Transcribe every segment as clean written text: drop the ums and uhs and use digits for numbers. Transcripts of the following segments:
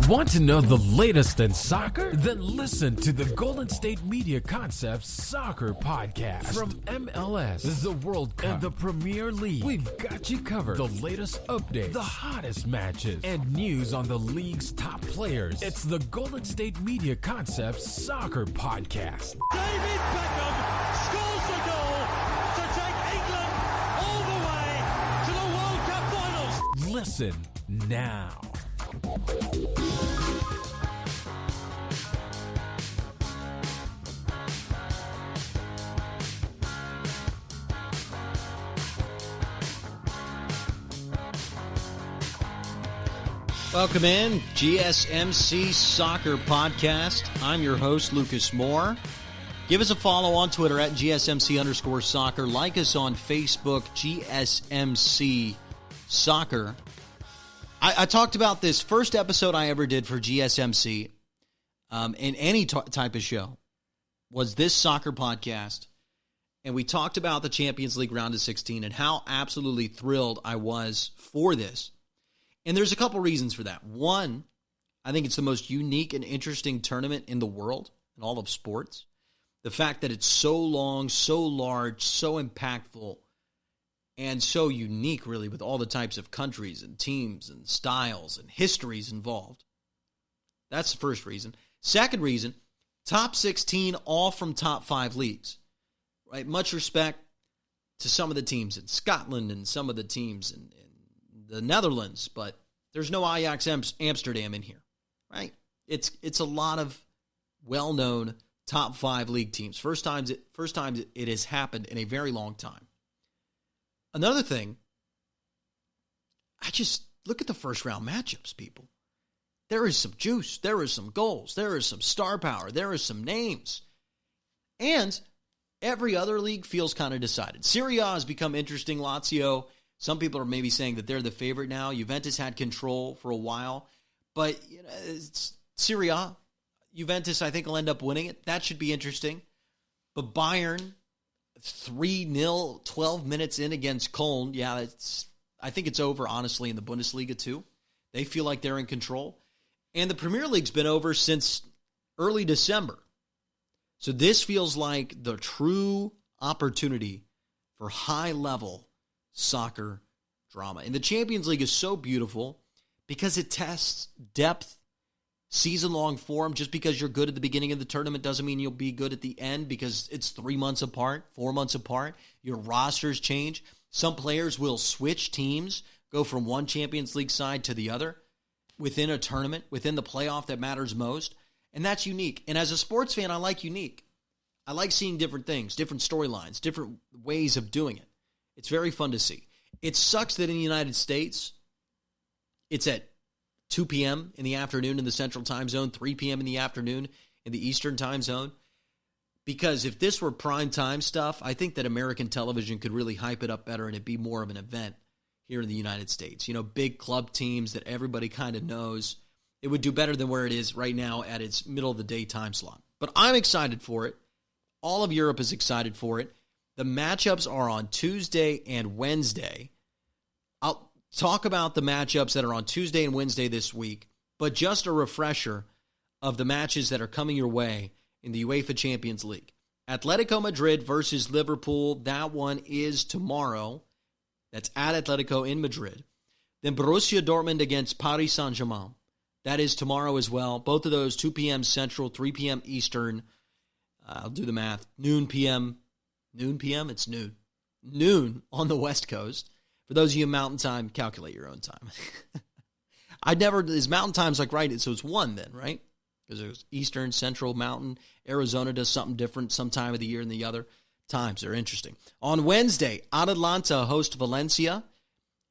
Want to know the latest in soccer? Then listen to the Golden State Media Concepts Soccer Podcast. From MLS, the World Cup, and the Premier League, we've got you covered. The latest updates, the hottest matches, and news on the league's top players. It's the Golden State Media Concepts Soccer Podcast. David Beckham scores the goal to take England all the way to the World Cup finals. Listen now. Welcome in, GSMC Soccer Podcast. I'm your host, Lukas Moore. Give us a follow on Twitter at GSMC_soccer. Like us on Facebook, GSMC Soccer. I talked about this first episode I ever did for GSMC in any type of show was this soccer podcast. And we talked about the Champions League round of 16 and how absolutely thrilled I was for this. And there's a couple reasons for that. One, I think it's the most unique and interesting tournament in the world, in all of sports. The fact that it's so long, so large, so impactful, and so unique, really, with all the types of countries and teams and styles and histories involved. That's the first reason. Second reason, top 16, all from top 5 leagues. Right? Much respect to some of the teams in Scotland and some of the teams in the Netherlands, but there's no Ajax Amsterdam in here, right? It's a lot of well-known top 5 league teams. First time it has happened in a very long time. Another thing, I just look at the first round matchups, people. There is some juice, there is some goals, there is some star power, there is some names. And every other league feels kind of decided. Serie A has become interesting. Lazio, some people are maybe saying that they're the favorite now. Juventus had control for a while. But it's Serie A. Juventus, I think, will end up winning it. That should be interesting. But Bayern, 3-0, 12 minutes in against Köln. Yeah, I think it's over, honestly, in the Bundesliga, too. They feel like they're in control. And the Premier League's been over since early December. So this feels like the true opportunity for high-level soccer drama. And the Champions League is so beautiful because it tests depth, season-long form. Just because you're good at the beginning of the tournament doesn't mean you'll be good at the end because it's 3 months apart, 4 months apart. Your rosters change. Some players will switch teams, go from one Champions League side to the other within a tournament, within the playoff that matters most. And that's unique. And as a sports fan, I like unique. I like seeing different things, different storylines, different ways of doing it. It's very fun to see. It sucks that in the United States, it's at 2 p.m. in the afternoon in the Central Time Zone, 3 p.m. in the afternoon in the Eastern Time Zone. Because if this were prime time stuff, I think that American television could really hype it up better and it'd be more of an event here in the United States. You know, big club teams that everybody kind of knows. It would do better than where it is right now at its middle of the day time slot. But I'm excited for it. All of Europe is excited for it. The matchups are on Tuesday and Wednesday. I'll talk about the matchups that are on Tuesday and Wednesday this week, but just a refresher of the matches that are coming your way in the UEFA Champions League. Atletico Madrid versus Liverpool. That one is tomorrow. That's at Atletico in Madrid. Then Borussia Dortmund against Paris Saint-Germain. That is tomorrow as well. Both of those 2 p.m. Central, 3 p.m. Eastern. I'll do the math. Noon p.m. Noon p.m.? It's noon. Noon on the West Coast. For those of you in Mountain Time, calculate your own time. Is Mountain Time's like right? So it's 1 then, right? Because there's Eastern, Central, Mountain. Arizona does something different some time of the year than the other times. They're interesting. On Wednesday, Atalanta host Valencia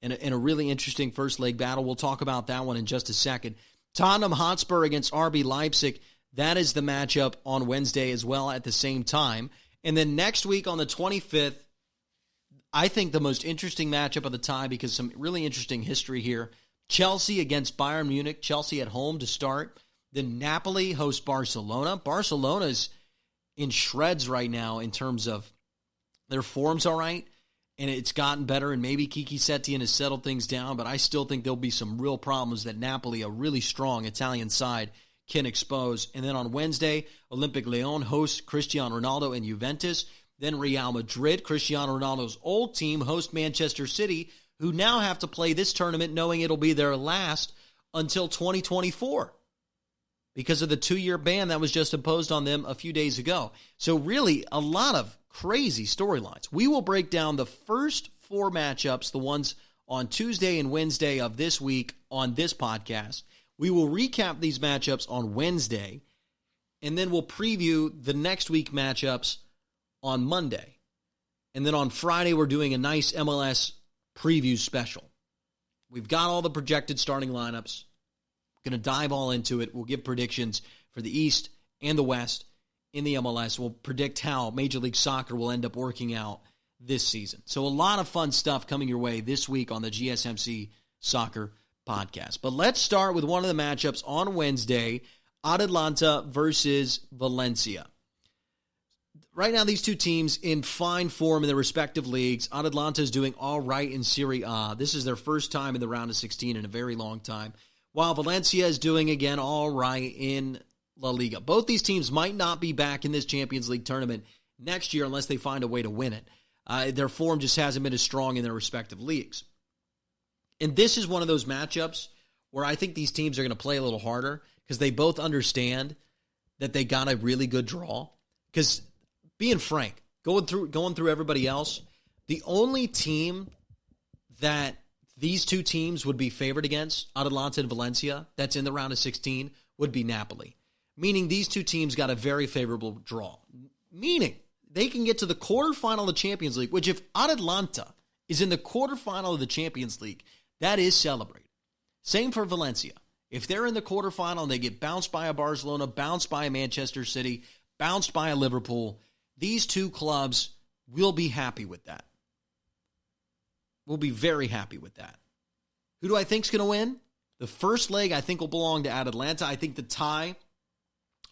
in a really interesting first leg battle. We'll talk about that one in just a second. Tottenham Hotspur against RB Leipzig. That is the matchup on Wednesday as well at the same time. And then next week on the 25th, I think the most interesting matchup of the time because some really interesting history here. Chelsea against Bayern Munich. Chelsea at home to start. Then Napoli hosts Barcelona. Barcelona's in shreds right now in terms of their form's all right. and it's gotten better, and maybe Kiki Setien has settled things down, but I still think there'll be some real problems that Napoli, a really strong Italian side, can expose. And then on Wednesday, Olympique Lyon hosts Cristiano Ronaldo and Juventus. Then Real Madrid, Cristiano Ronaldo's old team, host Manchester City, who now have to play this tournament knowing it'll be their last until 2024 because of the 2-year ban that was just imposed on them a few days ago. So really, a lot of crazy storylines. We will break down the first 4 matchups, the ones on Tuesday and Wednesday of this week on this podcast. We will recap these matchups on Wednesday, and then we'll preview the next week matchups on Monday. And then on Friday, we're doing a nice MLS preview special. We've got all the projected starting lineups. Going to dive all into it. We'll give predictions for the East and the West in the MLS. We'll predict how Major League Soccer will end up working out this season. So a lot of fun stuff coming your way this week on the GSMC Soccer Podcast. But let's start with one of the matchups on Wednesday, Atalanta versus Valencia. Right now, these two teams in fine form in their respective leagues. Atalanta is doing all right in Serie A. This is their first time in the round of 16 in a very long time, while Valencia is doing, again, all right in La Liga. Both these teams might not be back in this Champions League tournament next year unless they find a way to win it. Their form just hasn't been as strong in their respective leagues. And this is one of those matchups where I think these teams are going to play a little harder because they both understand that they got a really good draw. Because being frank, going through everybody else, the only team that these two teams would be favored against, Atalanta and Valencia, that's in the round of 16, would be Napoli. Meaning these two teams got a very favorable draw. Meaning they can get to the quarterfinal of the Champions League, which if Atalanta is in the quarterfinal of the Champions League, that is celebrated. Same for Valencia. If they're in the quarterfinal and they get bounced by a Barcelona, bounced by a Manchester City, bounced by a Liverpool, these two clubs will be happy with that. We'll be very happy with that. Who do I think is going to win? The first leg I think will belong to Atalanta. I think the tie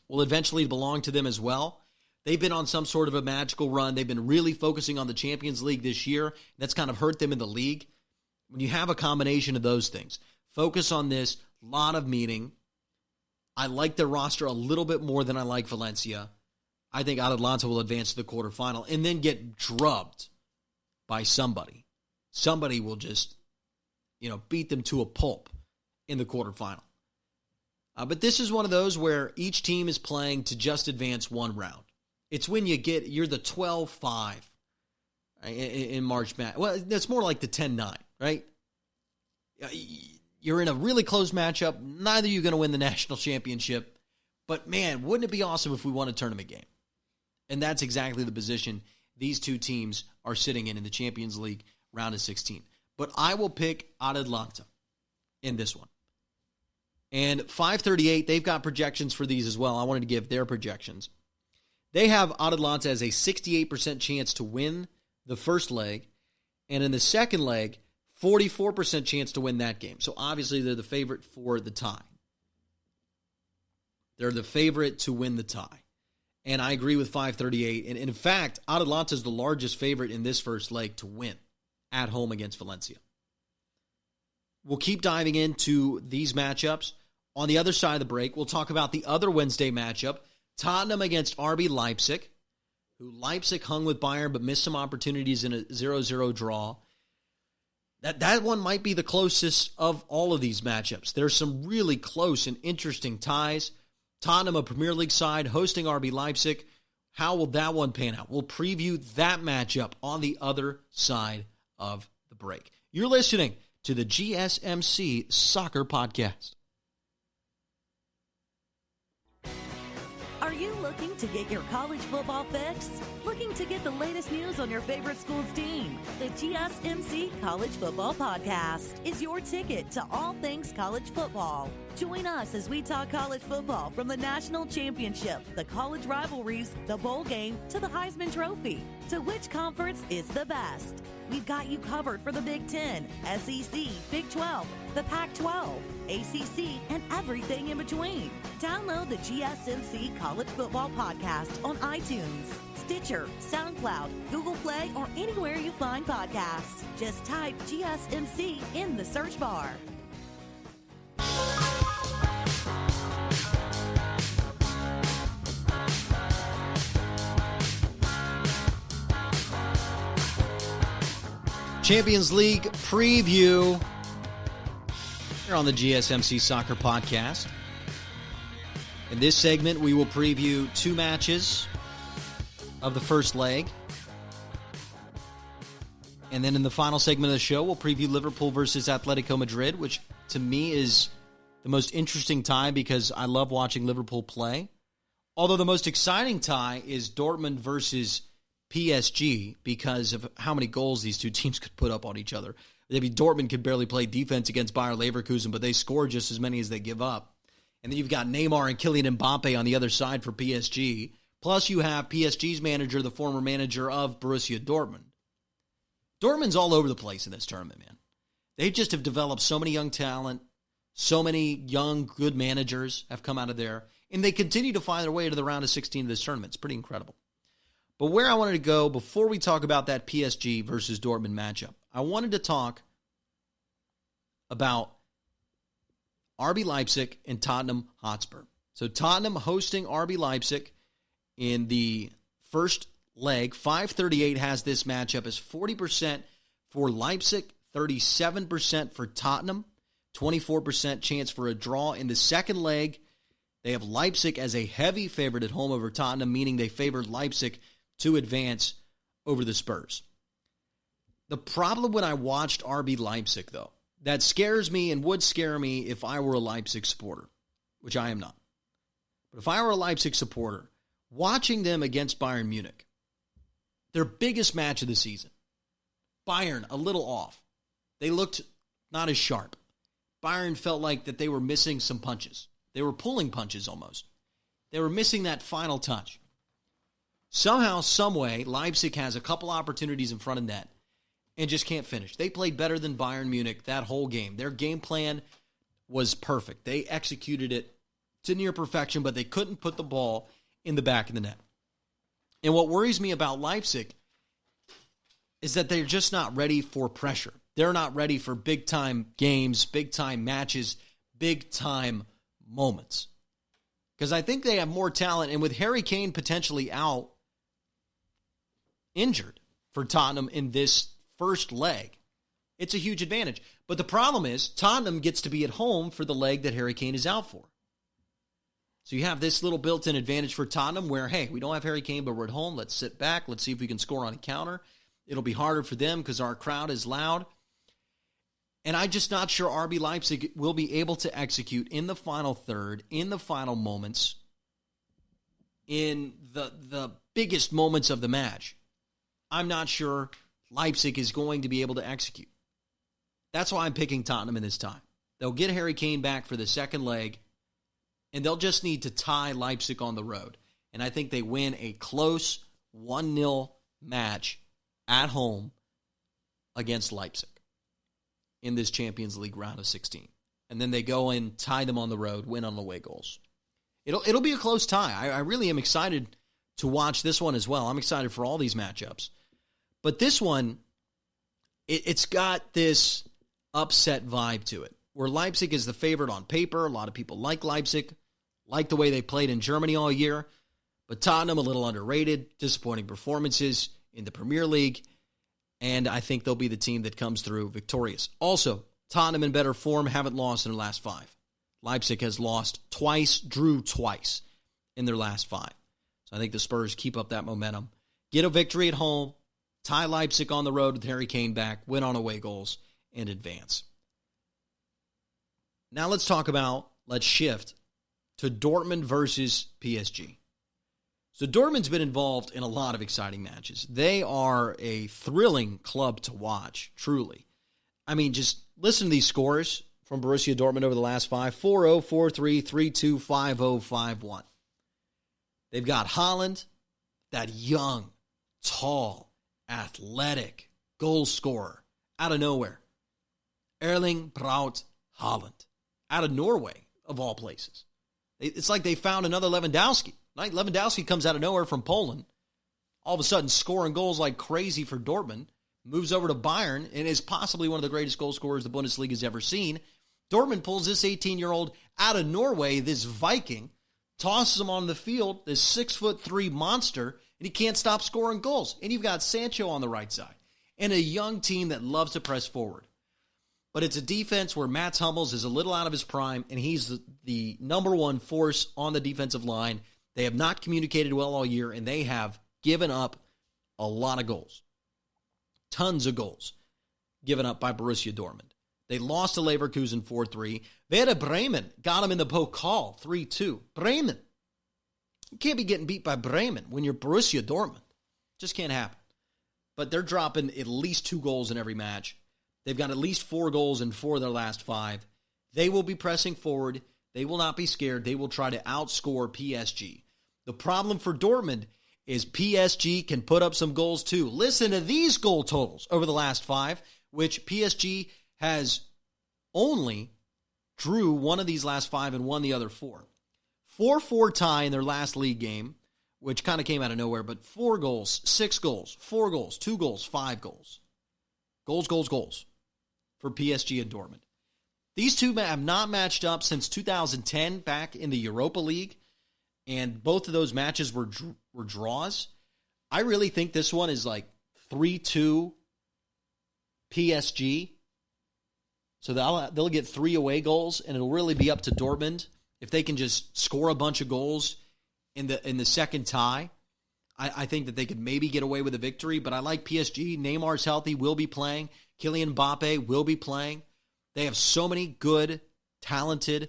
will eventually belong to them as well. They've been on some sort of a magical run. They've been really focusing on the Champions League this year. That's kind of hurt them in the league. When you have a combination of those things, focus on this, lot of meaning. I like their roster a little bit more than I like Valencia. I think Atalanta will advance to the quarterfinal and then get drubbed by somebody. Somebody will just, beat them to a pulp in the quarterfinal. But this is one of those where each team is playing to just advance one round. It's when you're the 12-5 in March Madness. Well, that's more like the 10-9, right? You're in a really close matchup. Neither of you are going to win the national championship. But, man, wouldn't it be awesome if we won a tournament game? And that's exactly the position these two teams are sitting in the Champions League round of 16. But I will pick Atalanta in this one. And 538, they've got projections for these as well. I wanted to give their projections. They have Atalanta as a 68% chance to win the first leg. And in the second leg, 44% chance to win that game. So obviously they're the favorite for the tie. They're the favorite to win the tie. And I agree with 538. And in fact, Atalanta is the largest favorite in this first leg to win at home against Valencia. We'll keep diving into these matchups. On the other side of the break, we'll talk about the other Wednesday matchup, Tottenham against RB Leipzig, who Leipzig hung with Bayern but missed some opportunities in a 0-0 draw. That one might be the closest of all of these matchups. There's some really close and interesting ties. Tottenham, a Premier League side, hosting RB Leipzig. How will that one pan out? We'll preview that matchup on the other side of the break. You're listening to the GSMC Soccer Podcast. Are you looking to get your college football fix? Looking to get the latest news on your favorite school's team? The GSMC College Football Podcast is your ticket to all things college football. Join us as we talk college football from the national championship, the college rivalries, the bowl game, to the Heisman Trophy. To which conference is the best? We've got you covered for the Big Ten, SEC, Big 12, the Pac-12, ACC, and everything in between. Download the GSMC College Football Podcast on iTunes, Stitcher, SoundCloud, Google Play, or anywhere you find podcasts. Just type GSMC in the search bar. Champions League preview here on the GSMC Soccer Podcast. In this segment, we will preview two matches of the first leg. And then in the final segment of the show, we'll preview Liverpool versus Atletico Madrid, which to me is the most interesting tie because I love watching Liverpool play. Although the most exciting tie is Dortmund versus PSG because of how many goals these two teams could put up on each other. Maybe Dortmund could barely play defense against Bayer Leverkusen, but they score just as many as they give up. And then you've got Neymar and Kylian Mbappe on the other side for PSG. Plus you have PSG's manager, the former manager of Borussia Dortmund. Dortmund's all over the place in this tournament, man. They just have developed so many young talent, so many young, good managers have come out of there, and they continue to find their way to the round of 16 of this tournament. It's pretty incredible. But where I wanted to go before we talk about that PSG versus Dortmund matchup, I wanted to talk about RB Leipzig and Tottenham Hotspur. So Tottenham hosting RB Leipzig in the first leg. 538 has this matchup as 40% for Leipzig, 37% for Tottenham, 24% chance for a draw. In the second leg, they have Leipzig as a heavy favorite at home over Tottenham, meaning they favored Leipzig to advance over the Spurs. The problem when I watched RB Leipzig, though, that scares me and would scare me if I were a Leipzig supporter, which I am not. But if I were a Leipzig supporter, watching them against Bayern Munich, their biggest match of the season, Bayern a little off. They looked not as sharp. Bayern felt like that they were missing some punches. They were pulling punches almost. They were missing that final touch. Somehow, someway, Leipzig has a couple opportunities in front of net and just can't finish. They played better than Bayern Munich that whole game. Their game plan was perfect. They executed it to near perfection, but they couldn't put the ball in the back of the net. And what worries me about Leipzig is that they're just not ready for pressure. They're not ready for big-time games, big-time matches, big-time moments. Because I think they have more talent, and with Harry Kane potentially out, injured for Tottenham in this first leg, it's a huge advantage. But the problem is Tottenham gets to be at home for the leg that Harry Kane is out for. So you have this little built-in advantage for Tottenham where, hey, we don't have Harry Kane, but we're at home. Let's sit back. Let's see if we can score on a counter. It'll be harder for them because our crowd is loud. And I'm just not sure RB Leipzig will be able to execute in the final third, in the final moments, in the biggest moments of the match. I'm not sure Leipzig is going to be able to execute. That's why I'm picking Tottenham in this time. They'll get Harry Kane back for the second leg, and they'll just need to tie Leipzig on the road. And I think they win a close 1-0 match at home against Leipzig in this Champions League round of 16. And then they go and tie them on the road, win on away goals. It'll be a close tie. I really am excited to watch this one as well. I'm excited for all these matchups. But this one, it's got this upset vibe to it, where Leipzig is the favorite on paper. A lot of people like Leipzig, like the way they played in Germany all year. But Tottenham, a little underrated, disappointing performances in the Premier League. And I think they'll be the team that comes through victorious. Also, Tottenham in better form, haven't lost in their last 5. Leipzig has lost twice, drew twice in their last 5. So I think the Spurs keep up that momentum. Get a victory at home, tie Leipzig on the road with Harry Kane back, win on away goals, and advance. Now let's shift to Dortmund versus PSG. So Dortmund's been involved in a lot of exciting matches. They are a thrilling club to watch, truly. I mean, just listen to these scores from Borussia Dortmund over the last 5. 4-0, 4-3, 3-2, 5-0, 5-1. They've got Haaland, that young, tall, athletic goal scorer out of nowhere. Erling Braut Haaland, out of Norway, of all places. It's like they found another Lewandowski. Lewandowski comes out of nowhere from Poland. all of a sudden scoring goals like crazy for Dortmund, moves over to Bayern, and is possibly one of the greatest goal scorers the Bundesliga has ever seen. Dortmund pulls this 18-year-old out of Norway, this Viking, tosses him on the field, this 6'3" monster, and he can't stop scoring goals. And you've got Sancho on the right side, and a young team that loves to press forward. But it's a defense where Mats Hummels is a little out of his prime, and he's the number one force on the defensive line. They have not communicated well all year, and they have given up a lot of goals. Tons of goals given up by Borussia Dortmund. They lost to Leverkusen 4-3. Werder Bremen got them in the Pokal 3-2. Bremen. You can't be getting beat by Bremen when you're Borussia Dortmund. Just can't happen. But they're dropping at least 2 goals in every match. They've got at least 4 goals in 4 of their last 5. They will be pressing forward. They will not be scared. They will try to outscore PSG. The problem for Dortmund is PSG can put up some goals too. Listen to these goal totals over the last 5, which PSG has only drew one of these last 5 and won the other 4. 4-4 tie in their last league game, which kind of came out of nowhere, but 4 goals, 6 goals, 4 goals, 2 goals, 5 goals. Goals for PSG and Dortmund. These two have not matched up since 2010 back in the Europa League, and both of those matches were draws. I really think this one is like 3-2 PSG. So they'll get 3 away goals, and it'll really be up to Dortmund if they can just score a bunch of goals in the second tie. I think that they could maybe get away with a victory, but I like PSG. Neymar's healthy, will be playing. Kylian Mbappe will be playing. They have so many good, talented,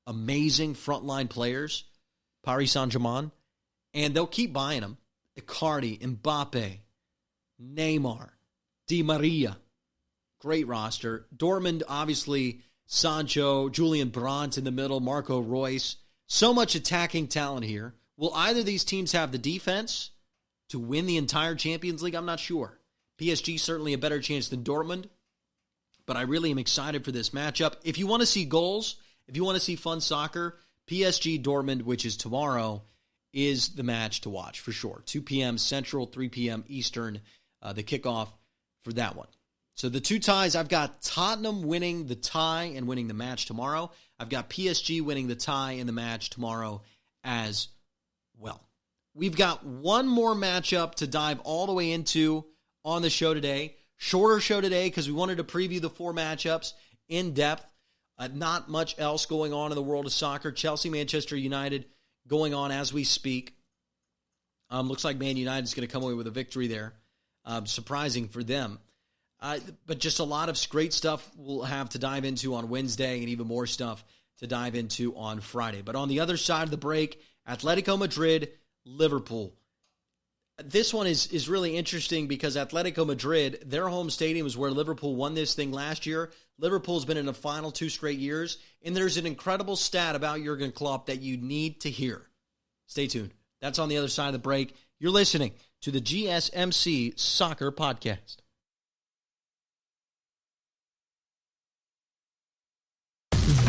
amazing frontline players, Paris Saint-Germain, and they'll keep buying them. Icardi, Mbappe, Neymar, Di Maria. Great roster. Dortmund, obviously, Sancho, Julian Brandt in the middle, Marco Reus. So much attacking talent here. Will either of these teams have the defense to win the entire Champions League? I'm not sure. PSG certainly a better chance than Dortmund, but I really am excited for this matchup. If you want to see goals, if you want to see fun soccer, PSG Dortmund, which is tomorrow, is the match to watch for sure. 2 p.m. Central, 3 p.m. Eastern, the kickoff for that one. So the 2 ties, I've got Tottenham winning the tie and winning the match tomorrow. I've got PSG winning the tie and the match tomorrow as well. We've got one more matchup to dive all the way into on the show today. Shorter show today because we wanted to preview the 4 matchups in depth. Not much else going on in the world of soccer. Chelsea, Manchester United going on as we speak. Looks like Man United is going to come away with a victory there. Surprising for them. But just a lot of great stuff we'll have to dive into on Wednesday and even more stuff to dive into on Friday. But on the other side of the break, Atletico Madrid, Liverpool. This one is really interesting because Atletico Madrid, their home stadium is where Liverpool won this thing last year. Liverpool's been in the final 2 straight years, and there's an incredible stat about Jurgen Klopp that you need to hear. Stay tuned. That's on the other side of the break. You're listening to the GSMC Soccer Podcast.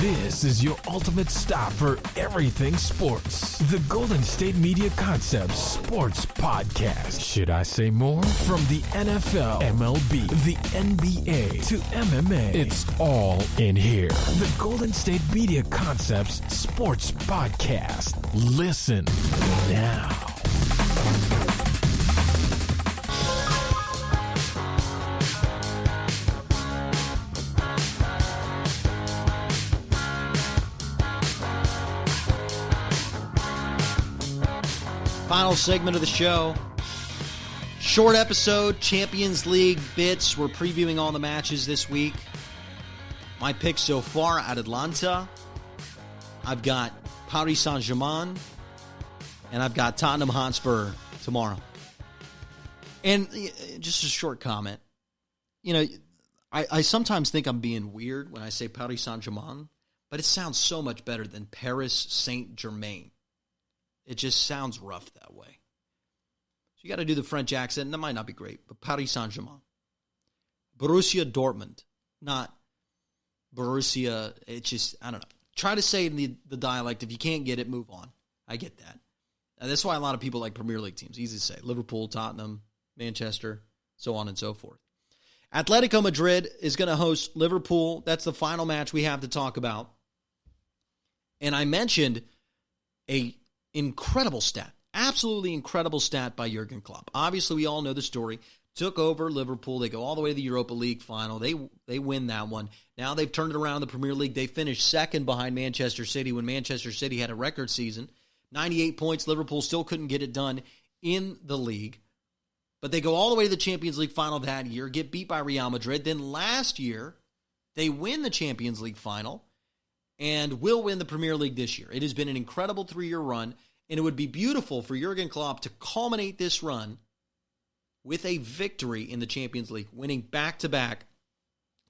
This is your ultimate stop for everything sports. The Golden State Media Concepts Sports Podcast. Should I say more? From the NFL, MLB, the NBA to MMA, it's all in here. The Golden State Media Concepts Sports Podcast. Listen now. Final segment of the show. Short episode, Champions League bits. We're previewing all the matches this week. My picks so far at Atlanta. I've got Paris Saint-Germain. And I've got Tottenham Hotspur tomorrow. And just a short comment. You know, I sometimes think I'm being weird when I say Paris Saint-Germain. But it sounds so much better than Paris Saint-Germain. It just sounds rough that way. So you got to do the French accent, and that might not be great, but Paris Saint-Germain. Borussia Dortmund, not Borussia. It's just, I don't know. Try to say in the dialect. If you can't get it, move on. I get that. Now, that's why a lot of people like Premier League teams. Easy to say. Liverpool, Tottenham, Manchester, so on and so forth. Atletico Madrid is going to host Liverpool. That's the final match we have to talk about. And I mentioned a incredible stat, absolutely incredible stat by Jurgen Klopp. Obviously, we all know the story. Took over Liverpool. They go all the way to the Europa League final. They win that one. Now they've turned it around in the Premier League. They finished second behind Manchester City when Manchester City had a record season. 98 points. Liverpool still couldn't get it done in the league. But they go all the way to the Champions League final that year, get beat by Real Madrid. Then last year, they win the Champions League final and will win the Premier League this year. It has been an incredible 3-year run, and it would be beautiful for Jurgen Klopp to culminate this run with a victory in the Champions League, winning back-to-back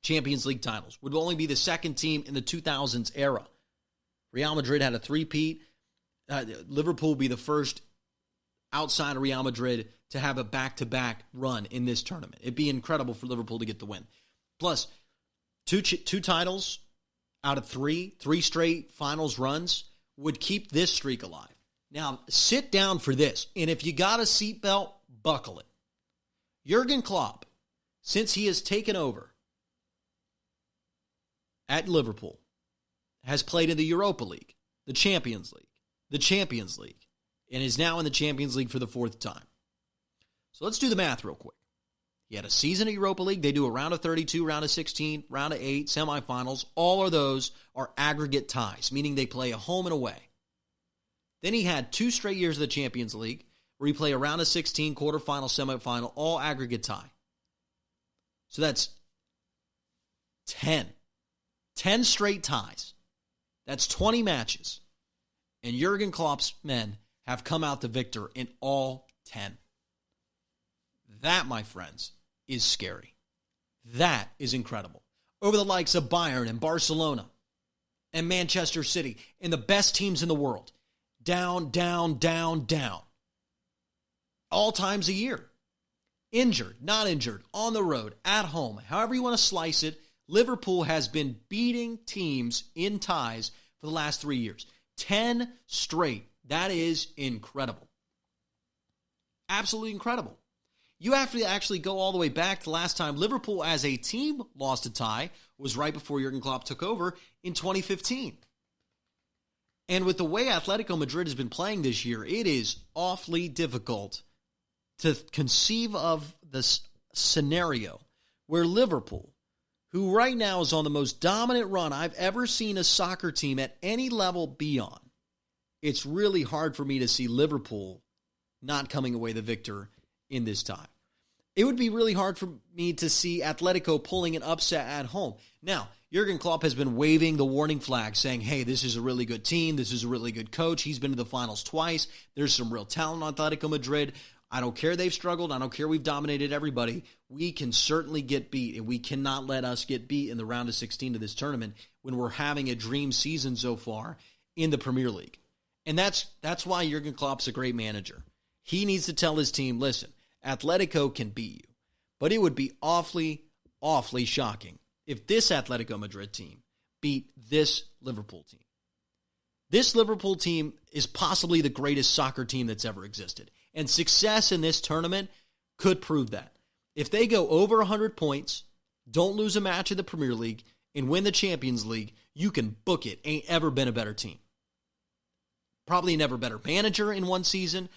Champions League titles. Would only be the second team in the 2000s era. Real Madrid had a three-peat. Liverpool will be the first outside of Real Madrid to have a back-to-back run in this tournament. It'd be incredible for Liverpool to get the win. Plus, two titles out of three straight finals runs would keep this streak alive. Now, sit down for this, and if you got a seatbelt, buckle it. Jurgen Klopp, since he has taken over at Liverpool, has played in the Europa League, the Champions League, and is now in the Champions League for the 4th time. So let's do the math real quick. He had a season of Europa League. They do a round of 32, round of 16, round of 8, semifinals. All of those are aggregate ties, meaning they play a home and away. Then he had 2 straight years of the Champions League where he played a round of 16, quarterfinal, semifinal, all aggregate tie. So that's 10. 10 straight ties. That's 20 matches. And Jurgen Klopp's men have come out the victor in all 10. That, my friends, is scary. That is incredible. Over the likes of Bayern and Barcelona and Manchester City and the best teams in the world. Down, down, down, down. All times a year. Injured, not injured, on the road, at home. However you want to slice it, Liverpool has been beating teams in ties for the last 3 years. 10 straight. That is incredible. Absolutely incredible. You have to actually go all the way back to the last time Liverpool as a team lost a tie was right before Jurgen Klopp took over in 2015. And with the way Atletico Madrid has been playing this year, it is awfully difficult to conceive of this scenario where Liverpool, who right now is on the most dominant run I've ever seen a soccer team at any level be on, it's really hard for me to see Liverpool not coming away the victor in this tie. It would be really hard for me to see Atletico pulling an upset at home. Now, Jurgen Klopp has been waving the warning flag saying, hey, this is a really good team. This is a really good coach. He's been to the finals twice. There's some real talent on Atletico Madrid. I don't care they've struggled. I don't care we've dominated everybody. We can certainly get beat, and we cannot let us get beat in the round of 16 of this tournament when we're having a dream season so far in the Premier League. And that's why Jurgen Klopp's a great manager. He needs to tell his team, listen, Atletico can beat you, but it would be awfully, awfully shocking if this Atletico Madrid team beat this Liverpool team. This Liverpool team is possibly the greatest soccer team that's ever existed, and success in this tournament could prove that. If they go over 100 points, don't lose a match in the Premier League, and win the Champions League, you can book it. Ain't ever been a better team. Probably never better manager in one season.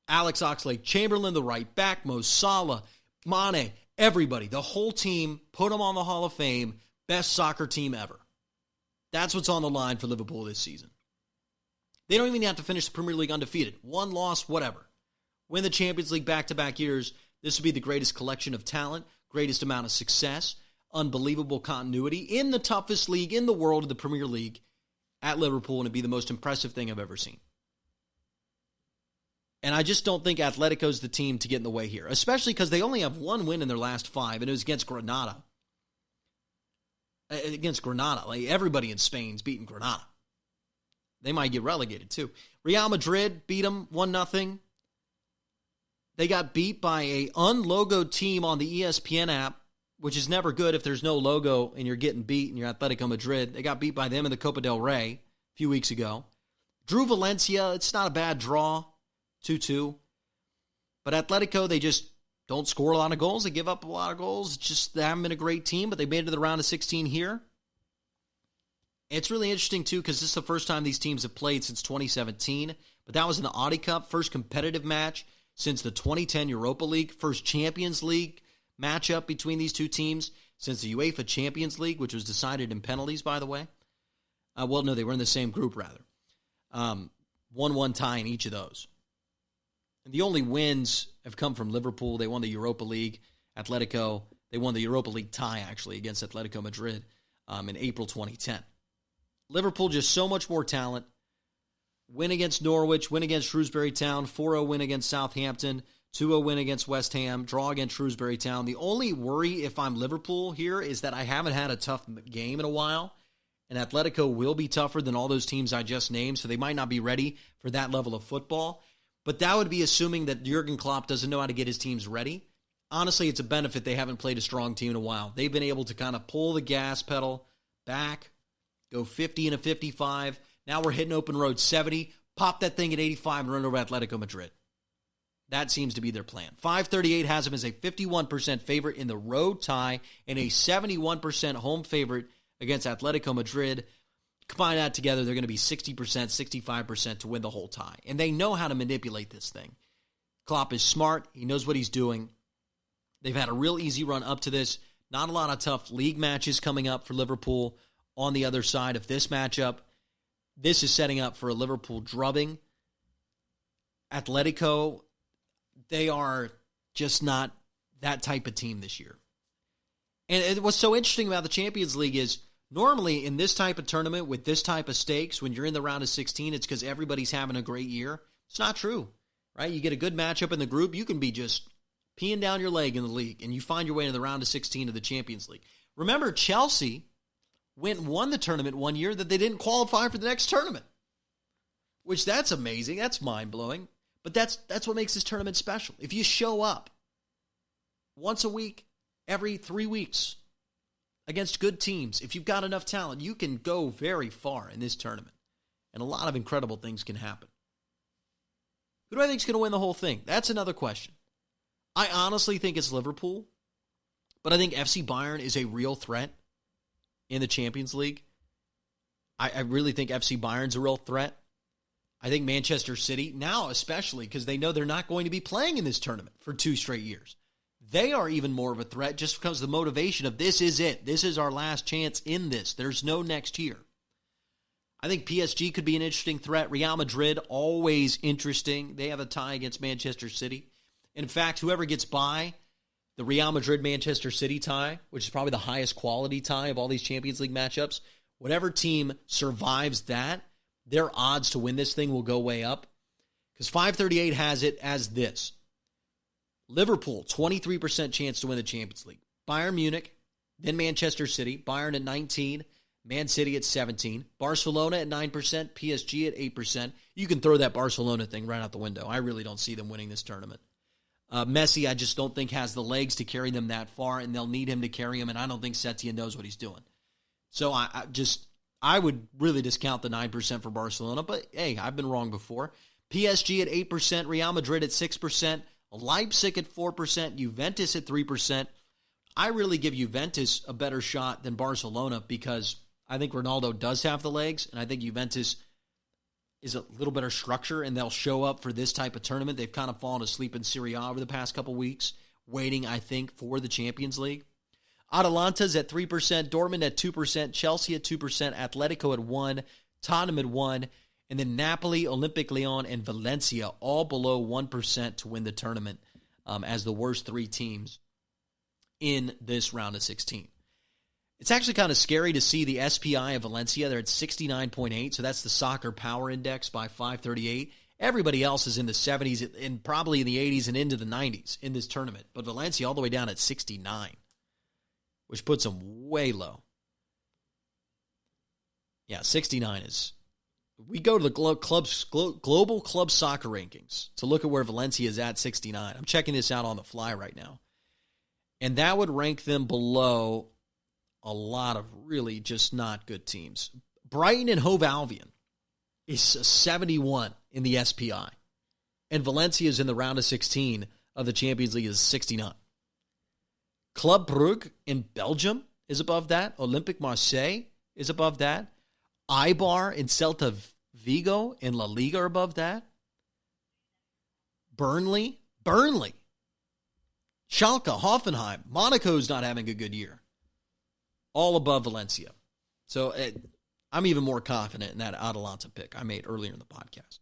Alex Oxlade-Chamberlain, the right back, Mo Salah, Mane, everybody, the whole team, put them on the Hall of Fame, best soccer team ever. That's what's on the line for Liverpool this season. They don't even have to finish the Premier League undefeated. One loss, whatever. Win the Champions League back-to-back years. This would be the greatest collection of talent, greatest amount of success, unbelievable continuity in the toughest league in the world, the Premier League, at Liverpool, and it'd be the most impressive thing I've ever seen. And I just don't think Atletico's the team to get in the way here, especially because they only have one win in their last 5, and it was against Granada. Like everybody in Spain's beating Granada. They might get relegated too. Real Madrid beat them 1-0. They got beat by an unlogoed team on the ESPN app, which is never good if there's no logo and you're getting beat and you're Atletico Madrid. They got beat by them in the Copa del Rey a few weeks ago. Drew Valencia, it's not a bad draw. 2-2. But Atletico, they just don't score a lot of goals. They give up a lot of goals. It's just they haven't been a great team, but they made it to the round of 16 here. It's really interesting, too, because this is the first time these teams have played since 2017. But that was in the Audi Cup, first competitive match since the 2010 Europa League, first Champions League matchup between these two teams since the UEFA Champions League, which was decided in penalties, by the way. Well, no, they were in the same group, rather. 1-1 tie in each of those. And the only wins have come from Liverpool. They won the Europa League. Atletico, they won the Europa League tie, actually, against Atletico Madrid in April 2010. Liverpool, just so much more talent. Win against Norwich, win against Shrewsbury Town, 4-0 win against Southampton, 2-0 win against West Ham, draw against Shrewsbury Town. The only worry, if I'm Liverpool here, is that I haven't had a tough game in a while, and Atletico will be tougher than all those teams I just named, so they might not be ready for that level of football. But that would be assuming that Jurgen Klopp doesn't know how to get his teams ready. Honestly, it's a benefit they haven't played a strong team in a while. They've been able to kind of pull the gas pedal back, go 50 and a 55. Now we're hitting open road 70, pop that thing at 85 and run over Atletico Madrid. That seems to be their plan. 538 has them as a 51% favorite in the road tie and a 71% home favorite against Atletico Madrid. Combine that together, they're going to be 60%, 65% to win the whole tie. And they know how to manipulate this thing. Klopp is smart. He knows what he's doing. They've had a real easy run up to this. Not a lot of tough league matches coming up for Liverpool on the other side of this matchup. This is setting up for a Liverpool drubbing. Atletico, they are just not that type of team this year. And what's so interesting about the Champions League is normally in this type of tournament with this type of stakes, when you're in the round of 16, it's because everybody's having a great year. It's not true, right? You get a good matchup in the group, you can be just peeing down your leg in the league, and you find your way into the round of 16 of the Champions League. Remember, Chelsea went and won the tournament one year that they didn't qualify for the next tournament, which that's amazing. That's mind-blowing. But that's what makes this tournament special. If you show up once a week, every 3 weeks, against good teams, if you've got enough talent, you can go very far in this tournament. And a lot of incredible things can happen. Who do I think is going to win the whole thing? That's another question. I honestly think it's Liverpool, but I think FC Bayern is a real threat in the Champions League. I really think FC Bayern's a real threat. I think Manchester City, now especially, because they know they're not going to be playing in this tournament for 2 straight years. They are even more of a threat just because of the motivation of this is it. This is our last chance in this. There's no next year. I think PSG could be an interesting threat. Real Madrid, always interesting. They have a tie against Manchester City. In fact, whoever gets by the Real Madrid-Manchester City tie, which is probably the highest quality tie of all these Champions League matchups, whatever team survives that, their odds to win this thing will go way up. Because 538 has it as this. Liverpool, 23% chance to win the Champions League. Bayern Munich, then Manchester City. Bayern at 19, Man City at 17. Barcelona at 9%, PSG at 8%. You can throw that Barcelona thing right out the window. I really don't see them winning this tournament. Messi, I just don't think has the legs to carry them that far, and they'll need him to carry him, and I don't think Setien knows what he's doing. So I would really discount the 9% for Barcelona, but hey, I've been wrong before. PSG at 8%, Real Madrid at 6%, Leipzig at 4%, Juventus at 3%. I really give Juventus a better shot than Barcelona because I think Ronaldo does have the legs, and I think Juventus is a little better structure, and they'll show up for this type of tournament. They've kind of fallen asleep in Serie A over the past couple weeks, waiting, I think, for the Champions League. Atalanta's at 3%, Dortmund at 2%, Chelsea at 2%, Atletico at 1%, Tottenham at 1%, and then Napoli, Olympique Lyon, and Valencia all below 1% to win the tournament as the worst 3 teams in this round of 16. It's actually kind of scary to see the SPI of Valencia. They're at 69.8, so that's the soccer power index by 538. Everybody else is in the 70s and probably in the 80s and into the 90s in this tournament. But Valencia all the way down at 69, which puts them way low. Yeah, 69 is... We go to the global club soccer rankings to look at where Valencia is at 69. I'm checking this out on the fly right now. And that would rank them below a lot of really just not good teams. Brighton and Hove Albion is 71 in the SPI. and Valencia is in the round of 16 of the Champions League is 69. Club Brugge in Belgium is above that. Olympique Marseille is above that. Eibar and Celta Vigo in La Liga are above that. Burnley, Schalke, Hoffenheim, Monaco's not having a good year. All above Valencia. So I'm even more confident in that Atalanta pick I made earlier in the podcast.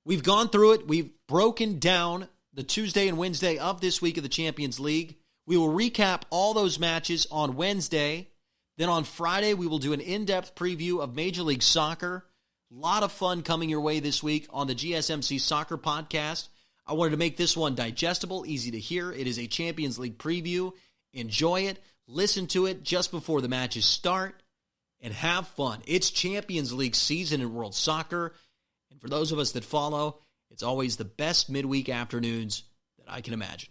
We've gone through it. We've broken down the Tuesday and Wednesday of this week of the Champions League. We will recap all those matches on Wednesday. Then on Friday, we will do an in-depth preview of Major League Soccer. A lot of fun coming your way this week on the GSMC Soccer Podcast. I wanted to make this one digestible, easy to hear. It is a Champions League preview. Enjoy it. Listen to it just before the matches start. And have fun. It's Champions League season in world soccer. And for those of us that follow, it's always the best midweek afternoons that I can imagine.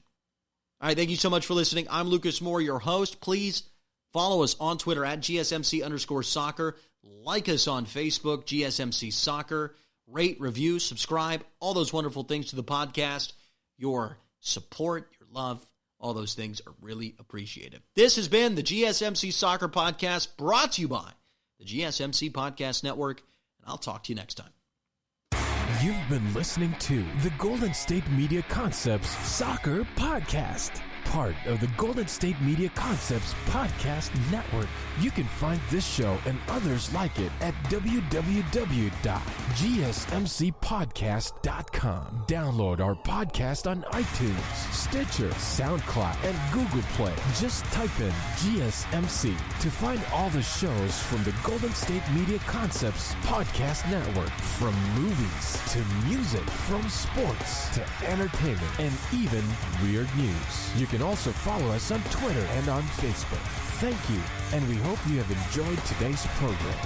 All right, thank you so much for listening. I'm Lukas Moore, your host. Please follow us on Twitter at GSMC_soccer. Like us on Facebook, GSMC Soccer. Rate, review, subscribe, all those wonderful things to the podcast. Your support, your love, all those things are really appreciated. This has been the GSMC Soccer Podcast, brought to you by the GSMC Podcast Network, and I'll talk to you next time. You've been listening to the Golden State Media Concepts Soccer Podcast, part of the Golden State Media Concepts Podcast Network. You can find this show and others like it at www.gsmcpodcast.com. Download our podcast on iTunes, Stitcher, SoundCloud, and Google Play. Just type in GSMC to find all the shows from the Golden State Media Concepts Podcast Network. From movies to music, from sports to entertainment, and even weird news. You can also follow us on Twitter and on Facebook. Thank you, and we hope you have enjoyed today's program.